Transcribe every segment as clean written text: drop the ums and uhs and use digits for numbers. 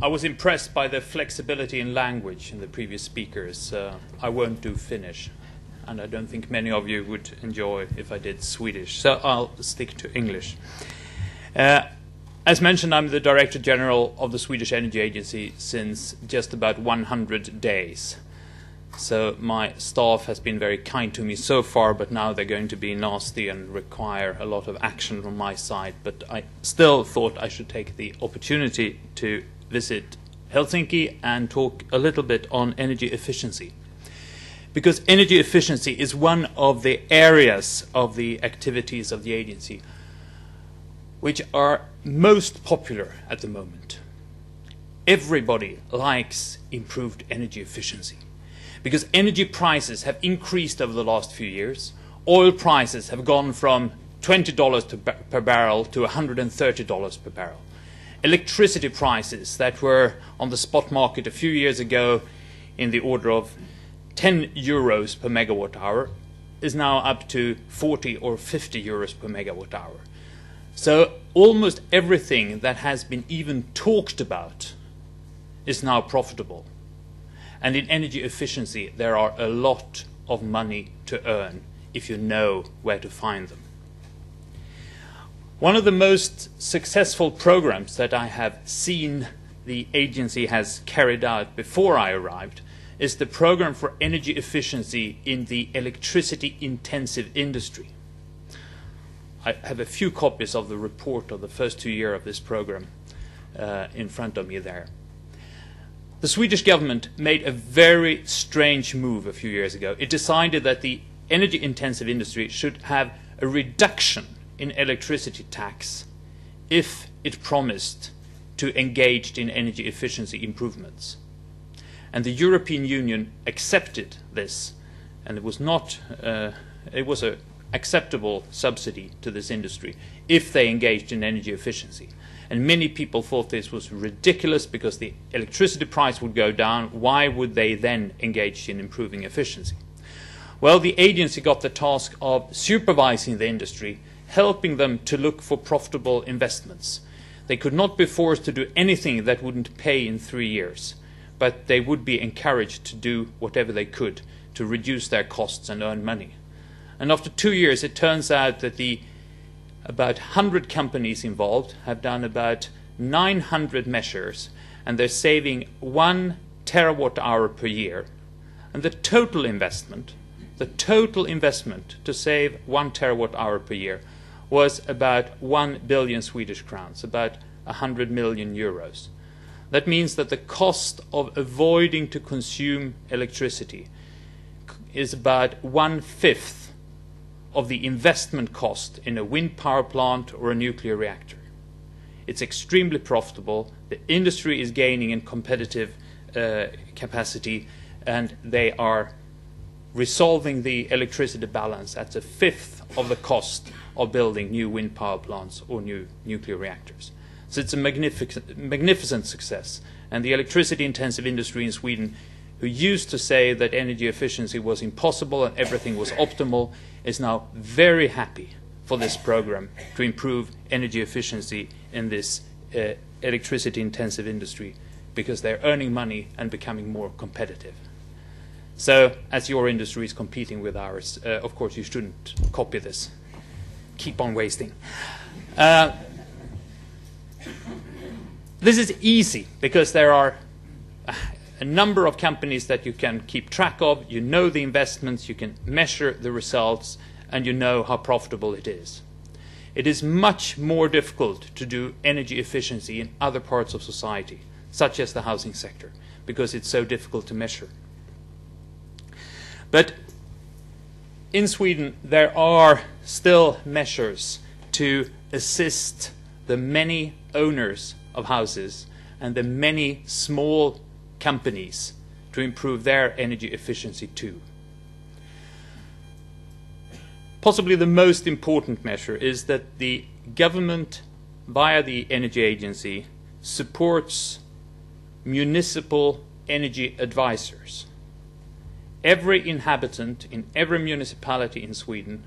I was impressed by the flexibility in language in the previous speakers. I won't do Finnish, and I don't think many of you would enjoy if I did Swedish, so I'll stick to English. As mentioned, I'm the Director General of the Swedish Energy Agency since just about 100 days. So my staff has been very kind to me so far, but now they're going to be nasty and require a lot of action from my side. But I still thought I should take the opportunity to visit Helsinki and talk a little bit on energy efficiency. Because energy efficiency is one of the areas of the activities of the agency which are most popular at the moment. Everybody likes improved energy efficiency because energy prices have increased over the last few years. Oil prices have gone from $20 per barrel to $130 per barrel. Electricity prices that were on the spot market a few years ago in the order of 10 euros per megawatt hour is now up to 40 or 50 euros per megawatt hour. So almost everything that has been even talked about is now profitable. And in energy efficiency, there are a lot of money to earn if you know where to find them. One of the most successful programs that I have seen the agency has carried out before I arrived is the program for energy efficiency in the electricity-intensive industry. I have a few copies of the report of the first 2 years of this program in front of me there. The Swedish government made a very strange move a few years ago. It decided that the energy-intensive industry should have a reduction in electricity tax if it promised to engage in energy efficiency improvements. And the European Union accepted this, and it was an acceptable subsidy to this industry if they engaged in energy efficiency. And many people thought this was ridiculous because the electricity price would go down. Why would they then engage in improving efficiency? Well, the agency got the task of supervising the industry, helping them to look for profitable investments. They could not be forced to do anything that wouldn't pay in 3 years, but they would be encouraged to do whatever they could to reduce their costs and earn money. And after 2 years, it turns out that about 100 companies involved have done about 900 measures, and they're saving 1 terawatt hour per year. And the total investment to save 1 terawatt hour per year was about 1 billion Swedish crowns, about 100 million euros. That means that the cost of avoiding to consume electricity is about 1/5 of the investment cost in a wind power plant or a nuclear reactor. It's extremely profitable. The industry is gaining in competitive capacity, and they are resolving the electricity balance at 1/5 of the cost of building new wind power plants or new nuclear reactors. So it's a magnificent success. And the electricity-intensive industry in Sweden, who used to say that energy efficiency was impossible and everything was optimal, is now very happy for this program to improve energy efficiency in this electricity-intensive industry because they're earning money and becoming more competitive. So, as your industry is competing with ours, of course you shouldn't copy this. Keep on wasting. This is easy because there are a number of companies that you can keep track of. You know the investments, you can measure the results, and you know how profitable it is. It is much more difficult to do energy efficiency in other parts of society, such as the housing sector, because it's so difficult to measure. But in Sweden, there are still measures to assist the many owners of houses and the many small companies to improve their energy efficiency too. Possibly the most important measure is that the government, via the Energy Agency, supports municipal energy advisors. Every inhabitant in every municipality in Sweden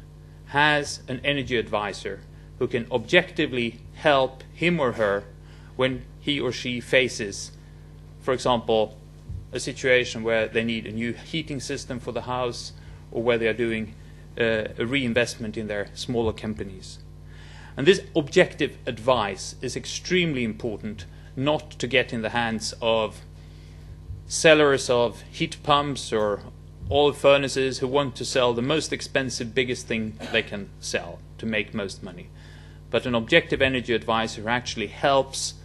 has an energy advisor who can objectively help him or her when he or she faces for example, a situation where they need a new heating system for the house, or where they are doing a reinvestment in their smaller companies. And this objective advice is extremely important, not to get in the hands of sellers of heat pumps or oil furnaces who want to sell the most expensive, biggest thing they can sell to make most money. But an objective energy advisor who actually helps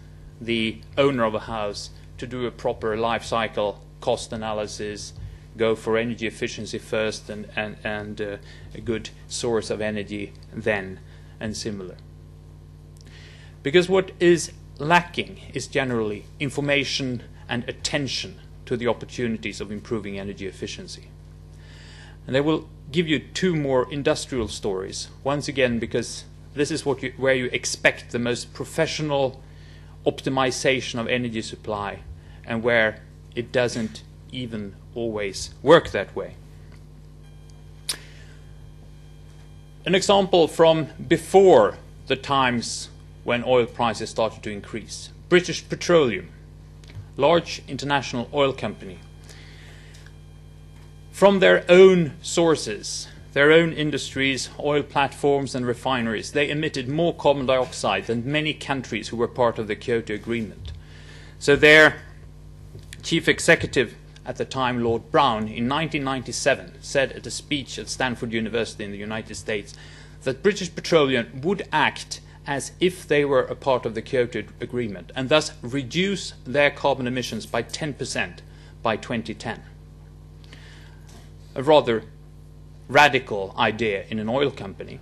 the owner of a house to do a proper life cycle cost analysis, go for energy efficiency first and a good source of energy then, and similar. Because what is lacking is generally information and attention to the opportunities of improving energy efficiency. And I will give you two more industrial stories, once again because this is where you expect the most professional optimization of energy supply, and where it doesn't even always work that way. An example from before the times when oil prices started to increase. British Petroleum, large international oil company. From their own sources, their own industries, oil platforms and refineries, they emitted more carbon dioxide than many countries who were part of the Kyoto Agreement. So their chief executive at the time, Lord Brown, in 1997 said at a speech at Stanford University in the United States that British Petroleum would act as if they were a part of the Kyoto Agreement and thus reduce their carbon emissions by 10% by 2010. A rather radical idea in an oil company.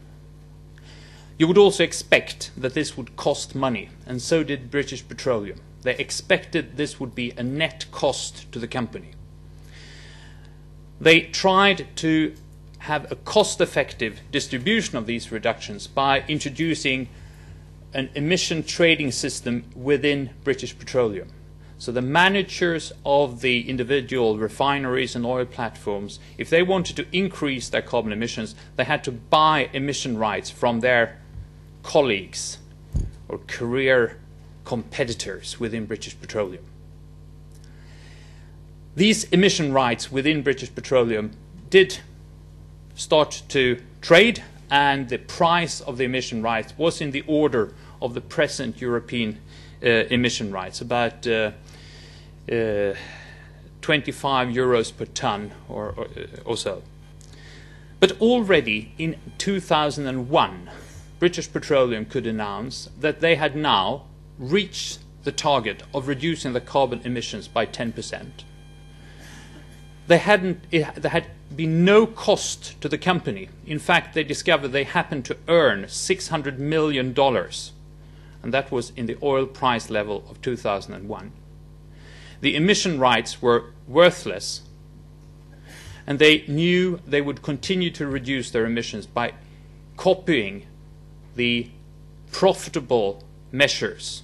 You would also expect that this would cost money, and so did British Petroleum. They expected this would be a net cost to the company. They tried to have a cost-effective distribution of these reductions by introducing an emission trading system within British Petroleum. So the managers of the individual refineries and oil platforms, if they wanted to increase their carbon emissions, they had to buy emission rights from their colleagues or career competitors within British Petroleum. These emission rights within British Petroleum did start to trade, and the price of the emission rights was in the order of the present European emission rights, about 25 euros per ton or so. But already in 2001, British Petroleum could announce that they had now reached the target of reducing the carbon emissions by 10%. There had been no cost to the company. In fact, they discovered they happened to earn $600 million, and that was in the oil price level of 2001. The emission rights were worthless, and they knew they would continue to reduce their emissions by copying the profitable measures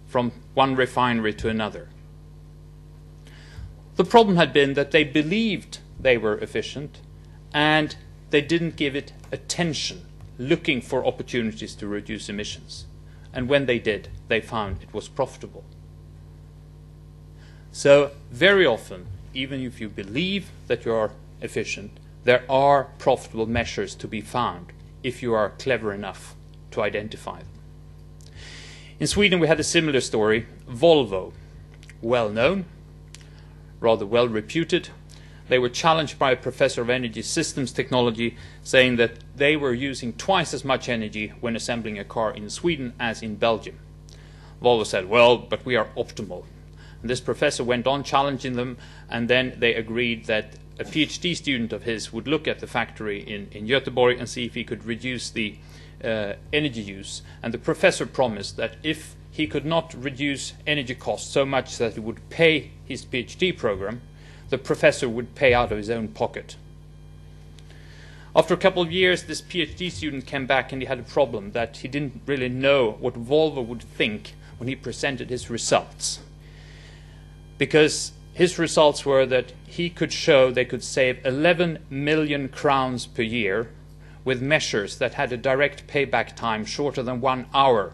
from one refinery to another. The problem had been that they believed they were efficient, and they didn't give it attention, looking for opportunities to reduce emissions. And when they did, they found it was profitable. So very often, even if you believe that you are efficient, there are profitable measures to be found if you are clever enough to identify them. In Sweden we had a similar story. Volvo, well known, rather well reputed. They were challenged by a professor of energy systems technology, saying that they were using twice as much energy when assembling a car in Sweden as in Belgium. Volvo said, well, but we are optimal. And this professor went on challenging them, and then they agreed that a PhD student of his would look at the factory in Göteborg and see if he could reduce the energy use. And the professor promised that if he could not reduce energy costs so much that he would pay his PhD program, the professor would pay out of his own pocket. After a couple of years, this PhD student came back and he had a problem that he didn't really know what Volvo would think when he presented his results. Because his results were that he could show they could save 11 million crowns per year with measures that had a direct payback time shorter than 1 hour.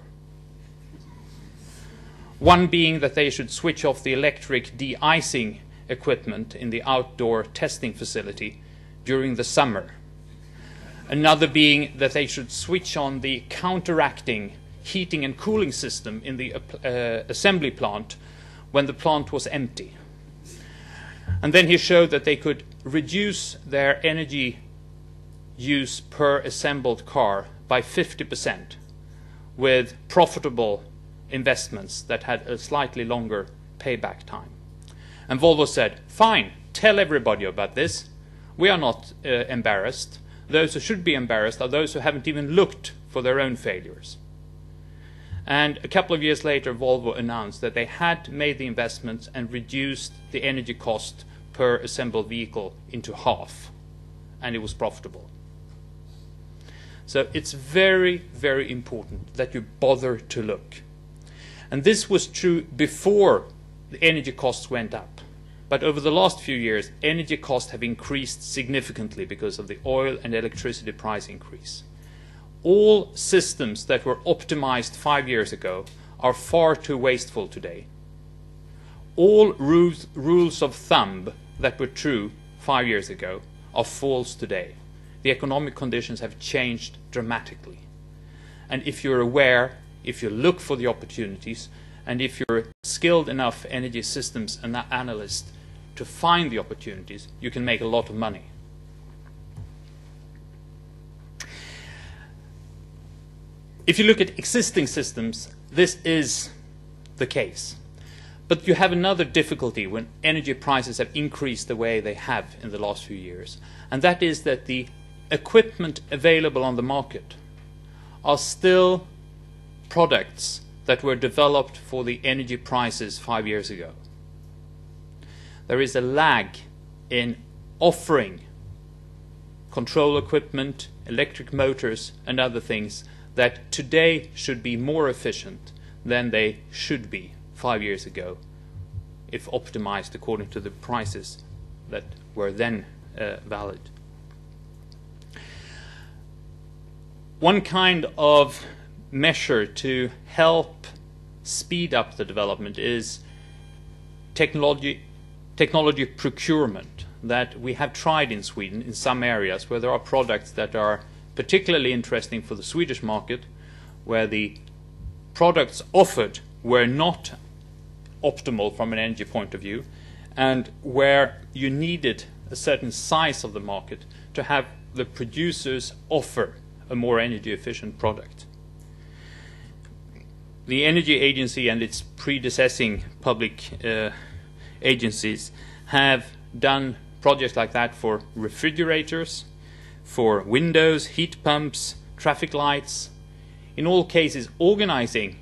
One being that they should switch off the electric de-icing equipment in the outdoor testing facility during the summer. Another being that they should switch on the counteracting heating and cooling system in the assembly plant when the plant was empty. And then he showed that they could reduce their energy use per assembled car by 50% with profitable investments that had a slightly longer payback time. And Volvo said, fine, tell everybody about this. We are not embarrassed. Those who should be embarrassed are those who haven't even looked for their own failures. And a couple of years later, Volvo announced that they had made the investments and reduced the energy cost per assembled vehicle into half, and it was profitable. So it's very, very important that you bother to look. And this was true before the energy costs went up. But over the last few years, energy costs have increased significantly because of the oil and electricity price increase. All systems that were optimized 5 years ago are far too wasteful today. All rules of thumb that were true 5 years ago are false today. The economic conditions have changed dramatically. And if you're aware, if you look for the opportunities, and if you're a skilled enough energy systems analyst to find the opportunities, you can make a lot of money. If you look at existing systems, this is the case. But you have another difficulty when energy prices have increased the way they have in the last few years, and that is that the equipment available on the market are still products that were developed for the energy prices 5 years ago. There is a lag in offering control equipment, electric motors, and other things that today should be more efficient than they should be 5 years ago, if optimized according to the prices that were then valid. One kind of measure to help speed up the development is technology procurement that we have tried in Sweden in some areas where there are products that are particularly interesting for the Swedish market, where the products offered were not optimal from an energy point of view, and where you needed a certain size of the market to have the producers offer a more energy efficient product. The Energy Agency and its predecessing public agencies have done projects like that for refrigerators, for windows, heat pumps, traffic lights, in all cases organizing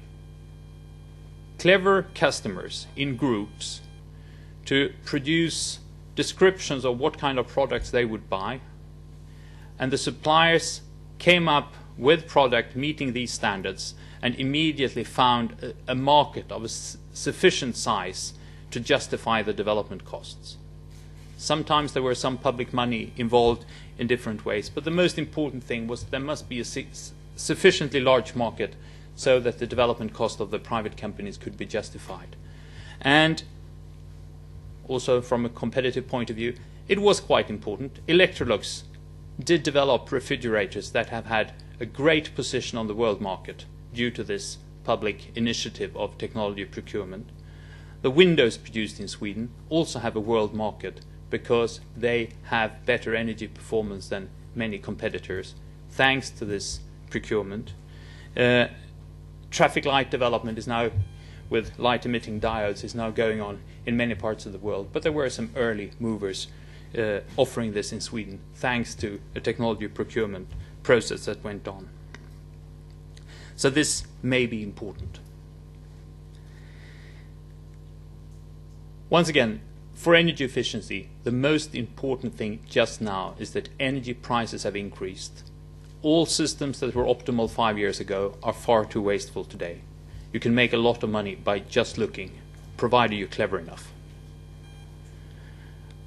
clever customers in groups to produce descriptions of what kind of products they would buy, and the suppliers came up with product meeting these standards and immediately found a market of a sufficient size to justify the development costs. Sometimes there were some public money involved in different ways, but the most important thing was there must be a sufficiently large market so that the development cost of the private companies could be justified. And also from a competitive point of view, it was quite important. Electrolux did develop refrigerators that have had a great position on the world market due to this public initiative of technology procurement. The windows produced in Sweden also have a world market because they have better energy performance than many competitors, thanks to this procurement. Traffic light development is now, with light emitting diodes, is now going on in many parts of the world, but there were some early movers offering this in Sweden, thanks to a technology procurement process that went on. So this may be important. Once again, for energy efficiency, the most important thing just now is that energy prices have increased. All systems that were optimal 5 years ago are far too wasteful today. You can make a lot of money by just looking, provided you're clever enough.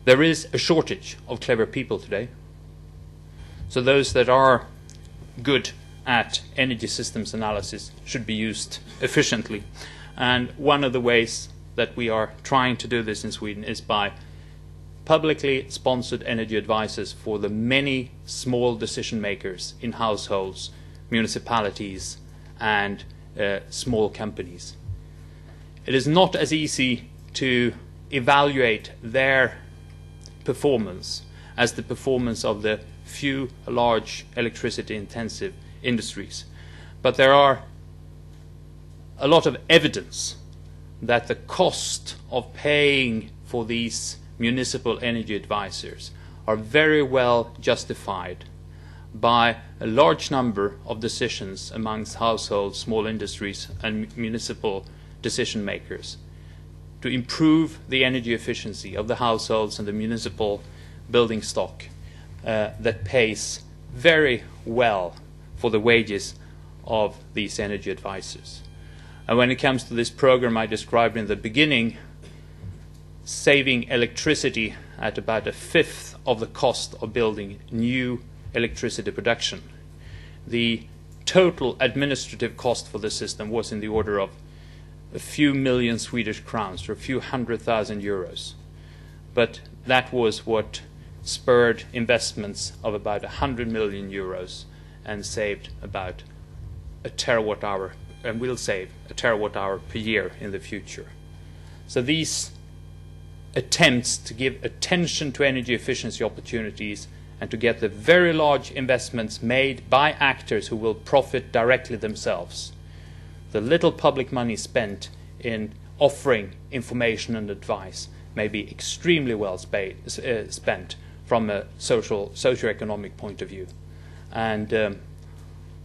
There is a shortage of clever people today. So those that are good at energy systems analysis should be used efficiently. And one of the ways that we are trying to do this in Sweden is by publicly sponsored energy advisors for the many small decision makers in households, municipalities, and small companies. It is not as easy to evaluate their performance as the performance of the few large electricity-intensive industries. But there are a lot of evidence that the cost of paying for these municipal energy advisors are very well justified by a large number of decisions amongst households, small industries, and municipal decision makers to improve the energy efficiency of the households and the municipal building stock that pays very well for the wages of these energy advisors. And when it comes to this program I described in the beginning, saving electricity at about a fifth of the cost of building new electricity production. The total administrative cost for the system was in the order of a few million Swedish crowns, or a few 100,000 euros. But that was what spurred investments of about 100 million euros and saved about a terawatt hour, and will save a terawatt hour per year in the future. So these attempts to give attention to energy efficiency opportunities and to get the very large investments made by actors who will profit directly themselves. The little public money spent in offering information and advice may be extremely well spent from a socio-economic point of view. And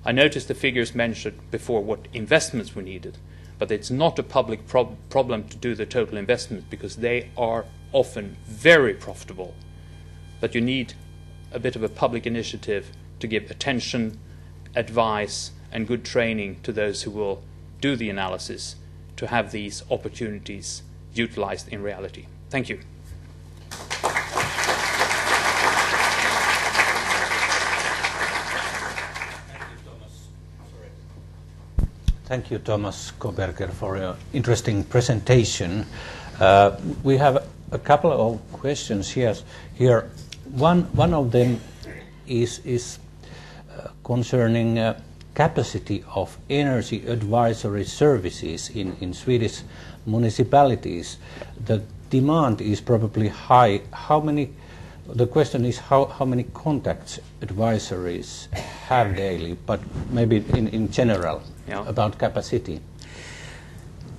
I noticed the figures mentioned before what investments were needed, but it's not a public problem to do the total investment because they are often very profitable. But you need a bit of a public initiative to give attention, advice, and good training to those who will do the analysis to have these opportunities utilized in reality. Thank you. Thank you, Tomas Kåberger, for your interesting presentation. We have a couple of questions here. One of them is concerning capacity of energy advisory services in Swedish municipalities. The demand is probably high. The question is how many contacts advisories have daily, but maybe in general, about capacity.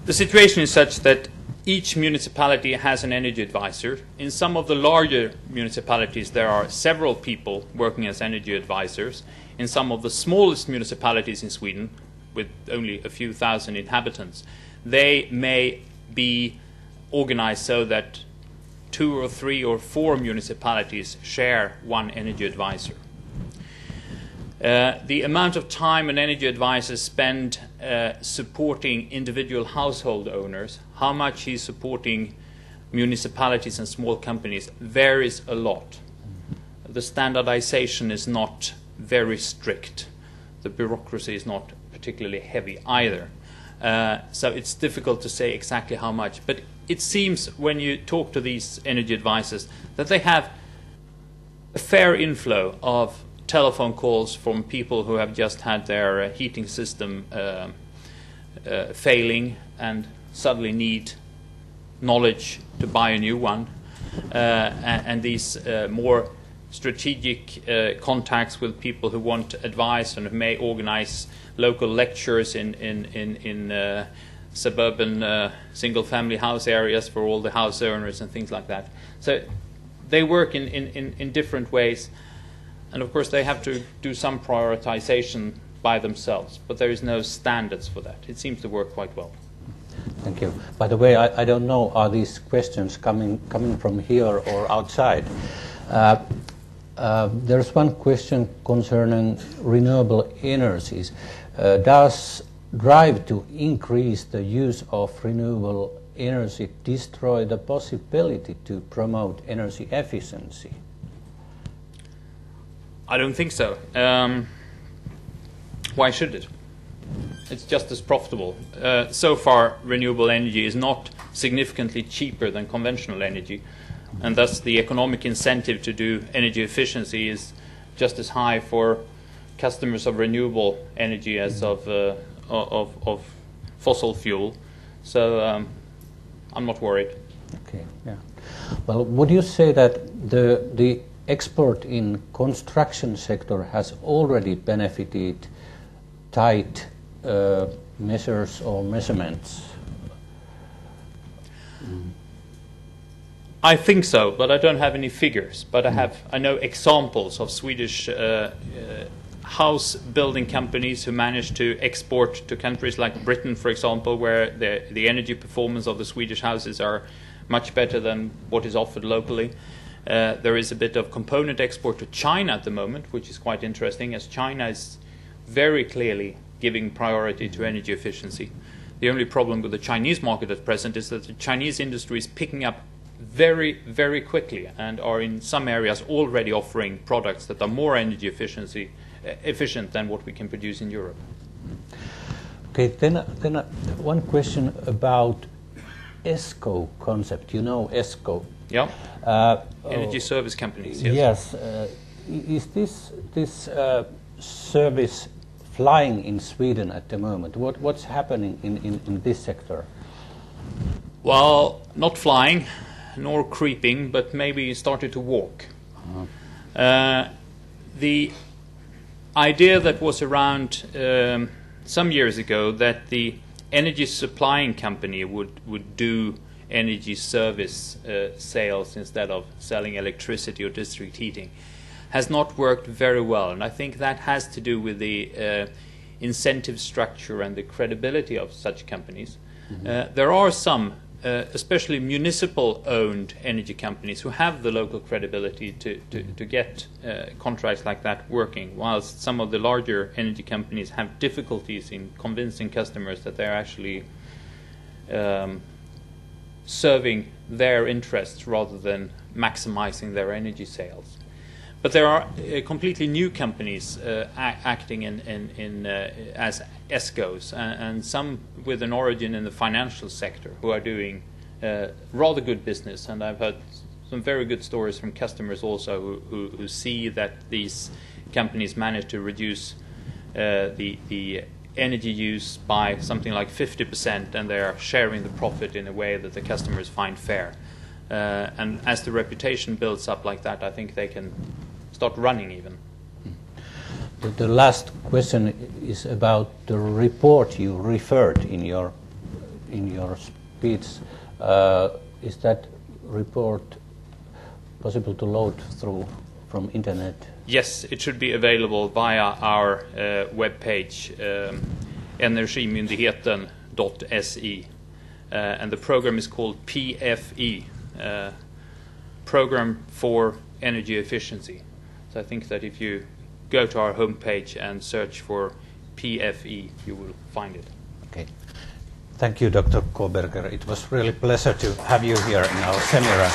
The situation is such that each municipality has an energy advisor. In some of the larger municipalities there are several people working as energy advisors. In some of the smallest municipalities in Sweden, with only a few thousand inhabitants, they may be organized so that 2 or 3 or 4 municipalities share one energy advisor. The amount of time an energy advisor spends supporting individual household owners, how much he's supporting municipalities and small companies, varies a lot. The standardization is not very strict. The bureaucracy is not particularly heavy either. So it's difficult to say exactly how much. But it seems when you talk to these energy advisors that they have a fair inflow of telephone calls from people who have just had their heating system failing and suddenly need knowledge to buy a new one. And these more strategic contacts with people who want advice and who may organize local lectures in suburban single-family house areas for all the house owners and things like that. So they work in different ways, and of course they have to do some prioritization by themselves, but there is no standards for that. It seems to work quite well. Thank you. By the way, I don't know, are these questions coming from here or outside? There's one question concerning renewable energies. Does drive to increase the use of renewable energy destroy the possibility to promote energy efficiency? I don't think so. Why should it? it's just as profitable. So far, renewable energy is not significantly cheaper than conventional energy, and thus the economic incentive to do energy efficiency is just as high for customers of renewable energy as of fossil fuel. So I'm not worried. Okay. Yeah. Well, would you say that the export in construction sector has already benefited tight measures or measurements? I think so, but I don't have any figures. But I know examples of Swedish house building companies who manage to export to countries like Britain, for example, where the energy performance of the Swedish houses are much better than what is offered locally. There is a bit of component export to China at the moment, which is quite interesting, as China is very clearly giving priority to energy efficiency. The only problem with the Chinese market at present is that the Chinese industry is picking up very, very quickly and are in some areas already offering products that are more energy efficient than what we can produce in Europe. Okay, then one question about Esko concept. You know Esko? Yeah. Energy service companies. Yes. Is this service flying in Sweden at the moment? What's happening in this sector? Well, not flying, nor creeping, but maybe started to walk. The idea that was around some years ago that the energy supplying company would do energy service sales instead of selling electricity or district heating has not worked very well, and I think that has to do with the incentive structure and the credibility of such companies. There are some, especially municipal-owned energy companies, who have the local credibility to get contracts like that working, whilst some of the larger energy companies have difficulties in convincing customers that they're actually serving their interests rather than maximizing their energy sales. But there are completely new companies acting as ESCOs, and some with an origin in the financial sector who are doing rather good business. And I've heard some very good stories from customers also who see that these companies manage to reduce the energy use by something like 50%, and they are sharing the profit in a way that the customers find fair. And as the reputation builds up like that, I think they can start running even. The last question is about the report you referred in your speech. Is that report possible to load through from internet? Yes, it should be available via our webpage, energiamyndigheten.se, and the program is called PFE, Program for Energy Efficiency. So I think that if you go to our homepage and search for PFE, you will find it. Okay. Thank you, Dr. Kåberger. It was really a pleasure to have you here in our seminar.